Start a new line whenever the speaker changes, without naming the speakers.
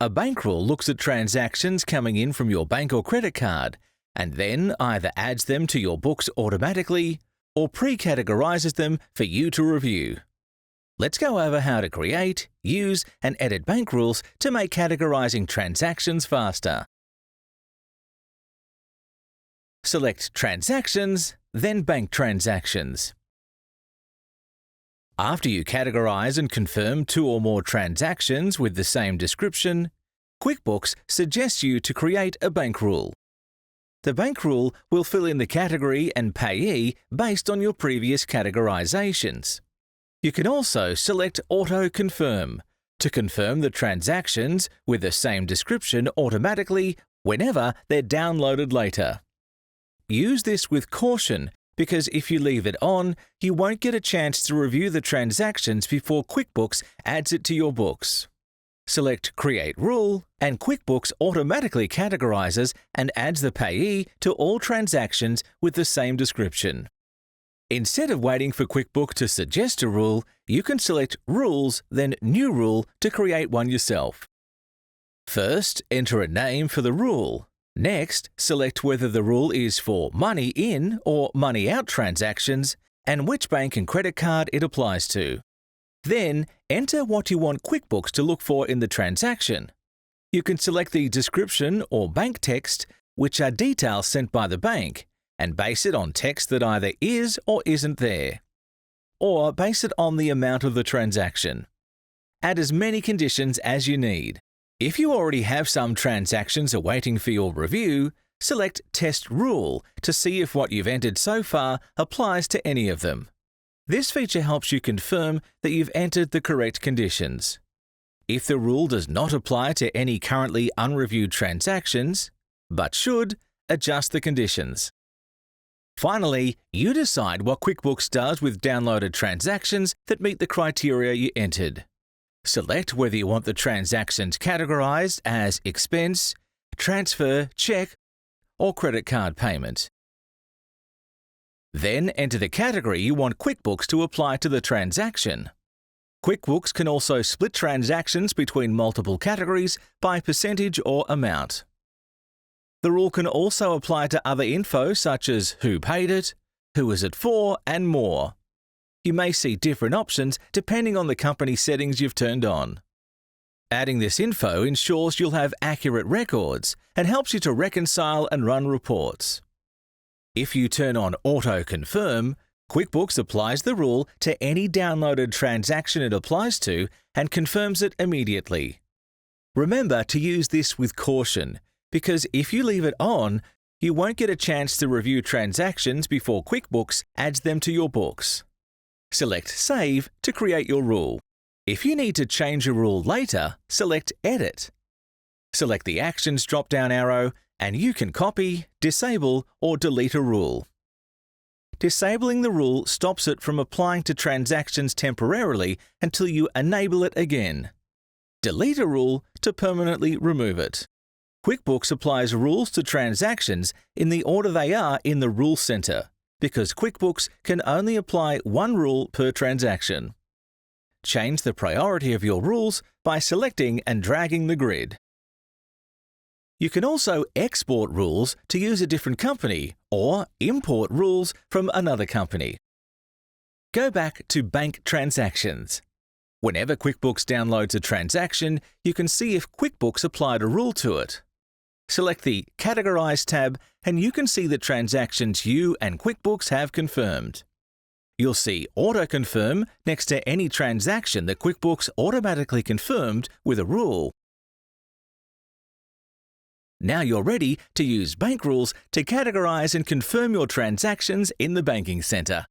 A bank rule looks at transactions coming in from your bank or credit card and then either adds them to your books automatically or pre-categorises them for you to review. Let's go over how to create, use and edit bank rules to make categorising transactions faster. Select Transactions, then Bank Transactions. After you categorise and confirm 2 or more transactions with the same description, QuickBooks suggests you to create a bank rule. The bank rule will fill in the category and payee based on your previous categorisations. You can also select Auto Confirm to confirm the transactions with the same description automatically whenever they're downloaded later. Use this with caution because if you leave it on, you won't get a chance to review the transactions before QuickBooks adds it to your books. Select Create Rule and QuickBooks automatically categorises and adds the payee to all transactions with the same description. Instead of waiting for QuickBooks to suggest a rule, you can select Rules, then New Rule to create one yourself. First, enter a name for the rule. Next, select whether the rule is for money in or money out transactions and which bank and credit card it applies to. Then, enter what you want QuickBooks to look for in the transaction. You can select the description or bank text, which are details sent by the bank, and base it on text that either is or isn't there. Or base it on the amount of the transaction. Add as many conditions as you need. If you already have some transactions awaiting for your review, select Test Rule to see if what you've entered so far applies to any of them. This feature helps you confirm that you've entered the correct conditions. If the rule does not apply to any currently unreviewed transactions, but should, adjust the conditions. Finally, you decide what QuickBooks does with downloaded transactions that meet the criteria you entered. Select whether you want the transactions categorized as expense, transfer, check, or credit card payment. Then enter the category you want QuickBooks to apply to the transaction. QuickBooks can also split transactions between multiple categories by percentage or amount. The rule can also apply to other info such as who paid it, who is it for, and more. You may see different options depending on the company settings you've turned on. Adding this info ensures you'll have accurate records and helps you to reconcile and run reports. If you turn on Auto Confirm, QuickBooks applies the rule to any downloaded transaction it applies to and confirms it immediately. Remember to use this with caution, because if you leave it on, you won't get a chance to review transactions before QuickBooks adds them to your books. Select Save to create your rule. If you need to change a rule later, select Edit. Select the Actions drop-down arrow and you can copy, disable, or delete a rule. Disabling the rule stops it from applying to transactions temporarily until you enable it again. Delete a rule to permanently remove it. QuickBooks applies rules to transactions in the order they are in the Rule Center, because QuickBooks can only apply one rule per transaction. Change the priority of your rules by selecting and dragging the grid. You can also export rules to use a different company or import rules from another company. Go back to Bank Transactions. Whenever QuickBooks downloads a transaction, you can see if QuickBooks applied a rule to it. Select the Categorize tab and you can see the transactions you and QuickBooks have confirmed. You'll see Auto Confirm next to any transaction that QuickBooks automatically confirmed with a rule. Now you're ready to use bank rules to categorize and confirm your transactions in the Banking Center.